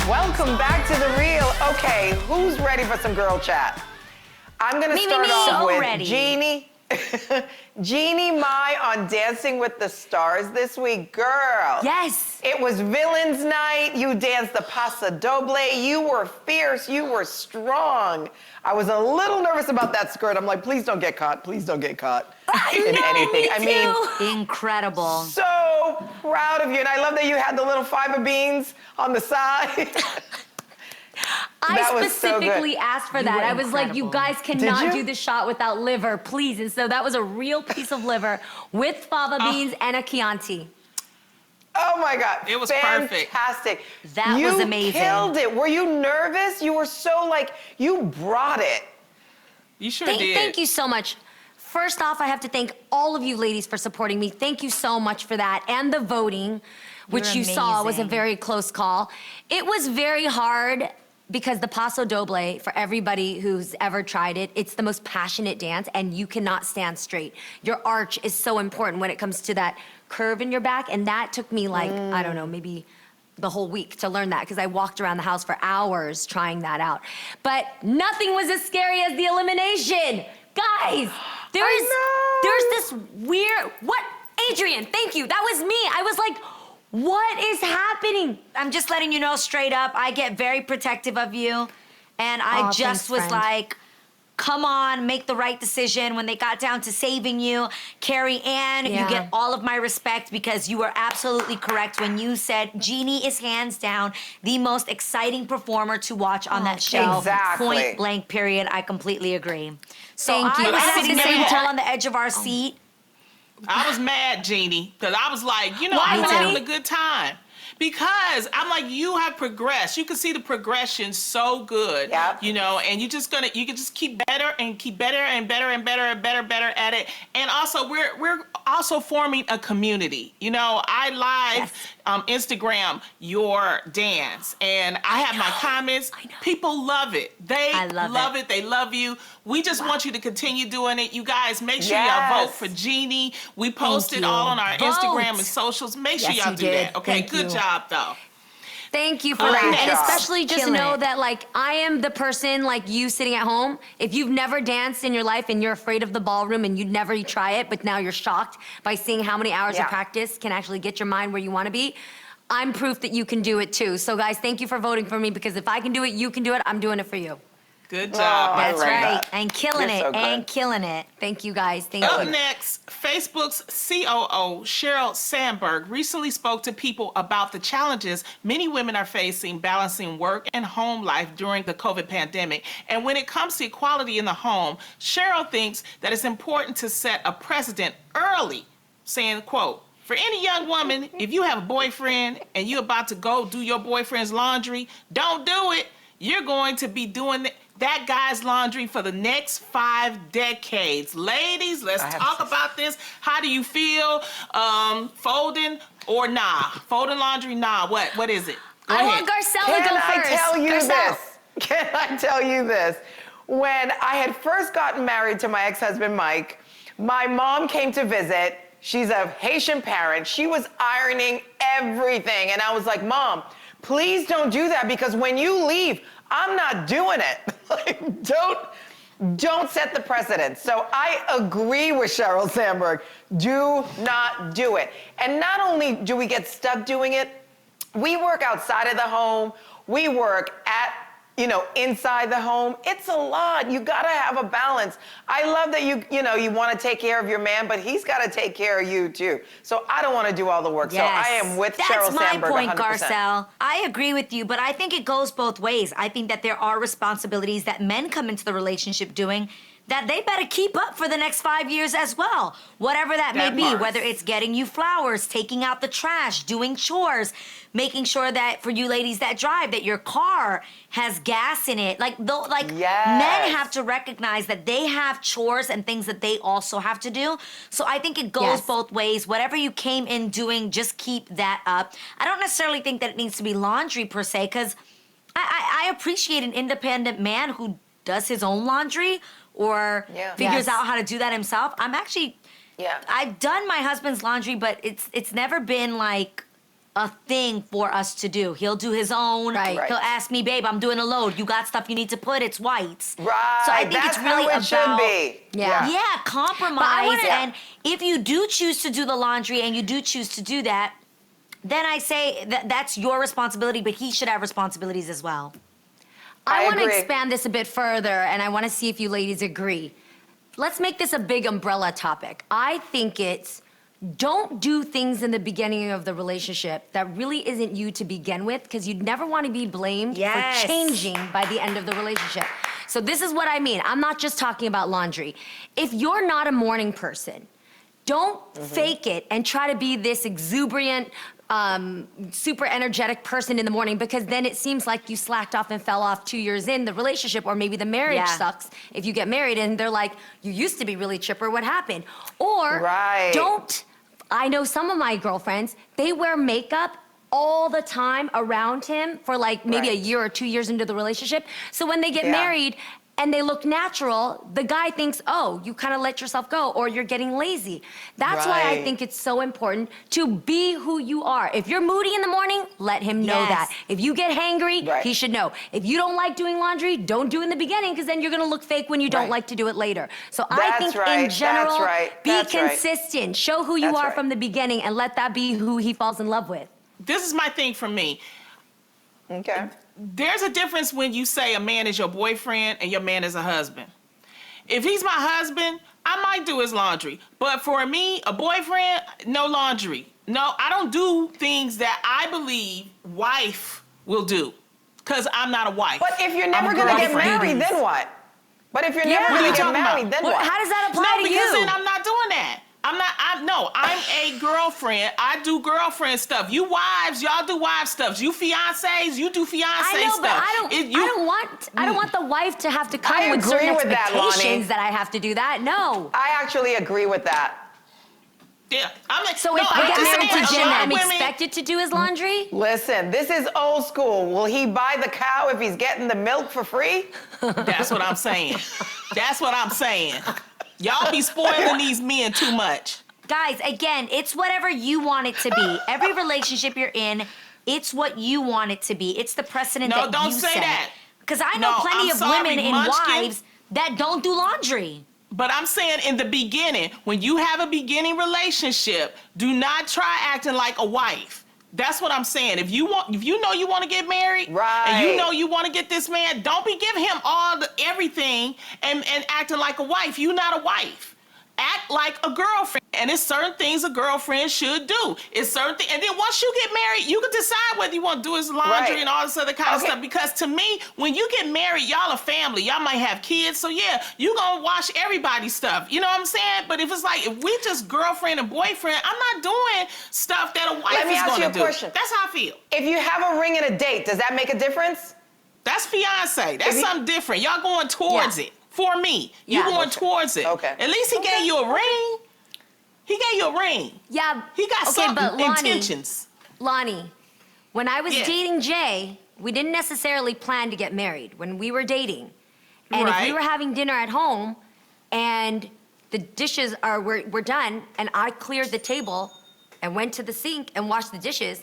Welcome back to The Real. Okay, who's ready for some girl chat? I'm gonna start off So with ready. Jeannie. Jeannie Mai on Dancing with the Stars this week. Girl. Yes. It was Villains Night. You danced the Paso Doble. You were fierce. You were strong. I was a little nervous about that skirt. I'm like, please don't get caught. Please don't get caught in anything. Me I too. mean, Incredible. so proud of you. And I love that you had the little fava beans on the side. That I was so good. specifically asked for that. were I was like, you incredible. guys cannot you? do the shot without liver, please. And so that was a real piece of liver with fava beans and a Chianti. Oh my God. It was perfect. Fantastic. That you was amazing. You killed it. Were you nervous? You were so you brought it. You sure did. Thank you so much. First off, I have to thank all of you ladies for supporting me. Thank you so much for that. And the voting, which You're you saw was a amazing. very close call. It was very hard because the Paso Doble, for everybody who's ever tried it, it's the most passionate dance and you cannot stand straight. Your arch is so important when it comes to that curve in your back. And that took me I don't know, maybe the whole week to learn that because I walked around the house for hours trying that out. But nothing was as scary as the elimination. Guys, there's this weird, Adrian, thank you, that was me. I was like, what is happening? I'm just letting you know straight up, I get very protective of you. And I Aw, just thanks, was friend. like, come on, make the right decision. When they got down to saving you, Carrie Ann, Yeah. you get all of my respect because you were absolutely correct when you said Jeannie is hands down the most exciting performer to watch on that show. Exactly. Point blank, period. I completely agree. So Thank you. I was I have sitting to there say- tall on the edge of our seat. I was mad, Jeannie, because I was like, Why, I was Jeannie? having a good time. Because I'm like, you have progressed. You can see the progression so good. Yep. And you can just keep better and better and better at it. And also we're also forming a community. I live Instagram your dance and I have my comments. People love it. They I love love it. it. They love you. We just want you to continue doing it. You guys, make sure y'all Yes. vote for Jeannie. We post it you. all on our Vote. Instagram and socials. Make sure Yes, y'all you do did. that. Okay, Thank good you. job though. Thank you for Great that. And job. especially just Killing know it. that I am the person like you sitting at home. If you've never danced in your life and you're afraid of the ballroom and you'd never try it, but now you're shocked by seeing how many hours Yeah. of practice can actually get your mind where you want to be, I'm proof that you can do it too. So guys, thank you for voting for me because if I can do it, you can do it. I'm doing it for you. Good Oh, job. I That's love right. that. And killing You're it. so good. And killing it. Thank you guys. Thank Up you. next, Facebook's COO, Sheryl Sandberg, recently spoke to people about the challenges many women are facing balancing work and home life during the COVID pandemic. And when it comes to equality in the home, Sheryl thinks that it's important to set a precedent early, saying, quote, for any young woman, if you have a boyfriend and you're about to go do your boyfriend's laundry, don't do it. You're going to be doing that guy's laundry for the next 5 decades. Ladies, let's talk about this. How do you feel? Folding or nah? Folding laundry, nah. What is it? Go I ahead. want Garcelle Can to go I first. tell you Garcelle. this? Can I tell you this? When I had first gotten married to my ex-husband, Mike, my mom came to visit. She's a Haitian parent. She was ironing everything. And I was like, Mom, please don't do that because when you leave, I'm not doing it. Don't set the precedent. So I agree with Sheryl Sandberg. Do not do it. And not only do we get stuck doing it, we work outside of the home. We work at, inside the home. It's a lot. You gotta have a balance. I love that you want to take care of your man, but he's got to take care of you too. So I don't want to do all the work. Yes. So I am with Sheryl That's my Sandberg point, 100%. Garcelle. I agree with you, but I think it goes both ways. I think that there are responsibilities that men come into the relationship doing that they better keep up for the next 5 years as well. Whatever that may That be, part. whether it's getting you flowers, taking out the trash, doing chores, making sure that for you ladies that drive, that your car has gas in it. Yes. Men have to recognize that they have chores and things that they also have to do. So I think it goes Yes. both ways. Whatever you came in doing, just keep that up. I don't necessarily think that it needs to be laundry per se, because I appreciate an independent man who does his own laundry or Yeah. figures Yes. out how to do that himself. Yeah. I've done my husband's laundry, but it's never been like a thing for us to do. He'll do his own. Right. Right. He'll ask me, babe, I'm doing a load. You got stuff you need to put? It's whites. Right. So I think That's it's really how it about should be. Yeah. yeah, But I compromise. wanna- And if you do choose to do the laundry and you do choose to do that, then I say that that's your responsibility, but he should have responsibilities as well. I I want to agree. expand this a bit further, and I want to see if you ladies agree. Let's make this a big umbrella topic. I think it's don't do things in the beginning of the relationship that really isn't you to begin with, because you'd never want to be blamed Yes. for changing by the end of the relationship. So this is what I mean. I'm not just talking about laundry. If you're not a morning person, don't fake it and try to be this exuberant, super energetic person in the morning, because then it seems like you slacked off and fell off 2 years in the relationship, or maybe the marriage Yeah. sucks if you get married and they're like, you used to be really chipper, what happened? Or Right. I know some of my girlfriends, they wear makeup all the time around him for like maybe a Right. year or 2 years into the relationship. So when they get Yeah. married and they look natural, the guy thinks, oh, you kind of let yourself go, or you're getting lazy. That's why I Right. think it's so important to be who you are. If you're moody in the morning, let him know Yes. that. If you get hangry, Right. he should know. If you don't like doing laundry, don't do it in the beginning, because then you're gonna look fake when you don't Right. like to do it later. So I That's think right, in that's general, right, be that's right. consistent. Show who you That's are right. from the beginning, and let that be who he falls in love with. This is my thing for me. Okay. There's a difference when you say a man is your boyfriend and your man is a husband. If he's my husband, I might do his laundry. But for me, a boyfriend, no laundry. No, I don't do things that I believe wife will do. Because I'm not a wife. But if you're I'm never a going to get girlfriend. married, then what? But if you're Yeah. never What are going you to get talking married, about? then What, what? how does that apply No, to because you? then I'm not doing that. I'm a girlfriend. I do girlfriend stuff. You wives, y'all do wife stuff. You fiancés, you do fiancé I know, stuff. but I don't want the wife to have to come I with certain agree with that, Lonnie. expectations that I have to do that. No. I actually agree with that. Yeah, I'm like, So no, if I I'm get just married saying, to a Jim, lot of I'm women- expected to do his laundry? Listen, this is old school. Will he buy the cow if he's getting the milk for free? That's what I'm saying. That's what I'm saying. Y'all be spoiling these men too much. Guys, again, it's whatever you want it to be. Every relationship you're in, it's what you want it to be. It's the precedent No, that don't you say set. that. Because I know No, plenty I'm of sorry, women and Munchkin. wives that don't do laundry. But I'm saying in the beginning, when you have a beginning relationship, do not try acting like a wife. That's what I'm saying. If you know you want to get married, and you Right. know you want to get this man, don't be giving him everything and acting like a wife. You're not a wife. Act like a girlfriend. And it's certain things a girlfriend should do. It's certain things. And then once you get married, you can decide whether you want to do his laundry Right. and all this other kind of Okay. stuff. Because to me, when you get married, y'all a family. Y'all might have kids. So yeah, you gonna wash everybody's stuff. You know what I'm saying? But if it's like, if we just girlfriend and boyfriend, I'm not doing stuff that a wife Let me is ask you gonna a do. question. That's how I feel. If you have a ring and a date, does that make a difference? That's fiance. That's If you- something different. Y'all going towards Yeah. it. For me, you Yeah. going towards it. Okay. At least he gave you a ring. He gave you a ring. Yeah. He got okay, some but Lonnie, intentions. Lonnie, when I was Yeah. dating Jay, we didn't necessarily plan to get married when we were dating. And if we Right. were having dinner at home and the dishes were done and I cleared the table and went to the sink and washed the dishes,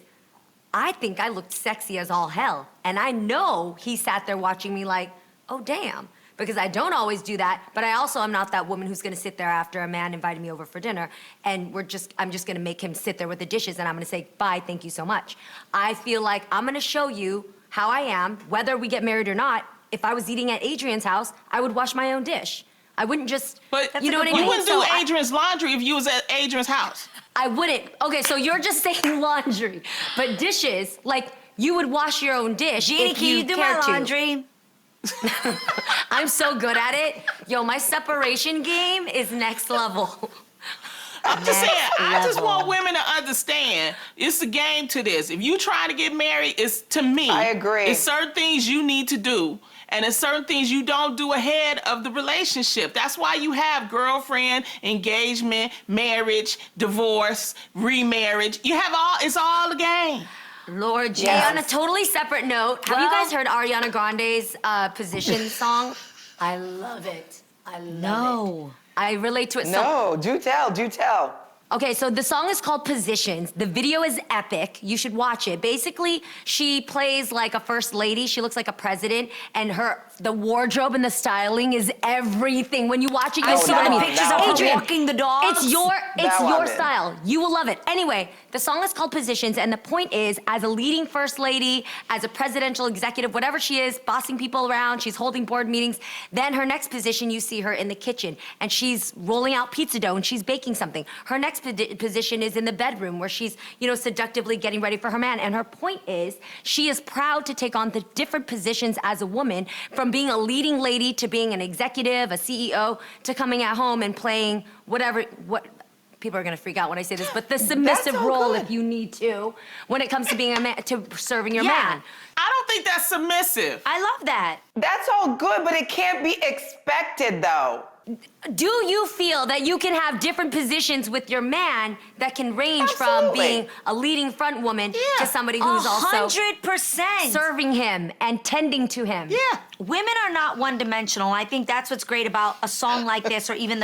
I think I looked sexy as all hell. And I know he sat there watching me like, oh, damn. Because I don't always do that, but I also am not that woman who's gonna sit there after a man invited me over for dinner and I'm just gonna make him sit there with the dishes and I'm gonna say, bye, thank you so much. I feel like I'm gonna show you how I am, whether we get married or not. If I was eating at Adrian's house, I would wash my own dish. I wouldn't just, But you know what I mean? you wouldn't So do Adrian's laundry if you was at Adrian's house. I wouldn't. Okay, so you're just saying laundry, but dishes, like you would wash your own dish. Jeannie, if can you do my cared to. laundry? I'm so good at it. Yo, my separation game is next level. I'm just saying, I just level. want women to understand it's a game to this. If you try to get married, it's to me. I agree. It's certain things you need to do. And it's certain things you don't do ahead of the relationship. That's why you have girlfriend, engagement, marriage, divorce, remarriage. You have it's all a game. Lord Jesus. Yes. Hey, on a totally separate note, have you Well- guys heard Ariana Grande's Position song? I love it. I love it. No. I relate to it so No, do tell, do tell. Okay, so the song is called Positions. The video is epic. You should watch it. Basically, she plays like a first lady. She looks like a president, and the wardrobe and the styling is everything. When you watch it, you'll see what I mean. Pictures of her Adrian, walking the dogs. It's your love it. style. You will love it. Anyway, the song is called Positions, and the point is, as a leading first lady, as a presidential executive, whatever she is, bossing people around, she's holding board meetings. Then her next position, you see her in the kitchen, and she's rolling out pizza dough and she's baking something. Her next position is in the bedroom where she's, seductively getting ready for her man. And her point is, she is proud to take on the different positions as a woman, from being a leading lady to being an executive, a CEO, to coming at home and playing what people are gonna freak out when I say this, but the submissive so role good. if you need to, when it comes to being a man, to serving your Yeah. man. I don't think that's submissive. I love that. That's all good, but it can't be expected though. Do you feel that you can have different positions with your man that can range from Absolutely. being a leading front woman Yeah. to somebody who's also 100%. serving him and tending to him? Yeah. Women are not one-dimensional. I think that's what's great about a song like this, or even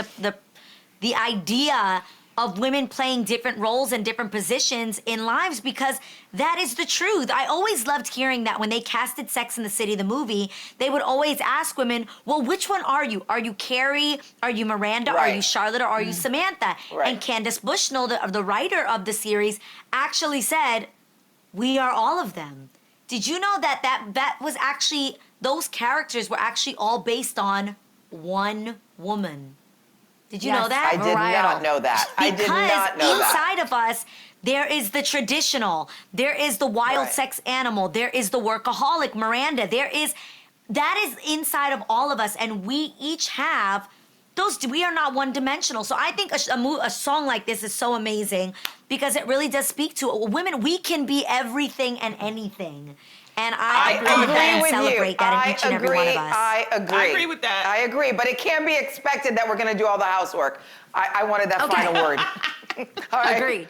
the idea of women playing different roles and different positions in lives, because that is the truth. I always loved hearing that when they casted Sex and the City, the movie, they would always ask women, well, which one are you? Are you Carrie? Are you Miranda? Are you Right. Charlotte? Or are you Samantha? Right. And Candace Bushnell, the writer of the series, actually said, we are all of them. Did you know that was actually, those characters were actually all based on one woman? Did you Yes, know that? I did not know that. I did not know Because that. inside of us, there is the traditional, there is the wild Right. sex animal, there is the workaholic Miranda, that is inside of all of us, and we each have those. We are not one dimensional. So I think a song like this is so amazing because it really does speak to women. We can be everything and anything. And I I believe that agree and with you. celebrate that in I each and every one of agree. us. I agree. I agree with that. I agree, but it can't be expected that we're going to do all the housework. I wanted that final word. All right. Agreed.